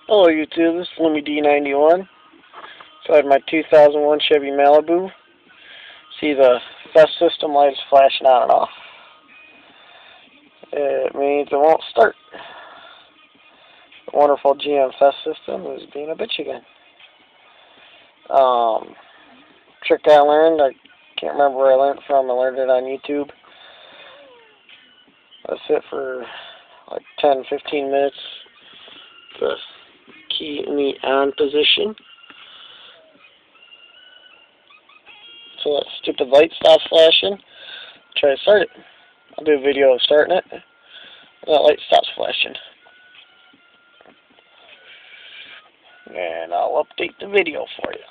Hello YouTube, this is Lemmy D91. Inside my 2001 Chevy Malibu. See the FESS system lights flashing on and off. It means it won't start. The wonderful GM FESS system is being a bitch again. Trick I learned, I can't remember where I learned it from. I learned it on YouTube. I sit for like 10-15 minutes to key in the on position so that stupid light stops flashing. Try to start it. I'll do a video of starting it, and that light stops flashing. And I'll update the video for you.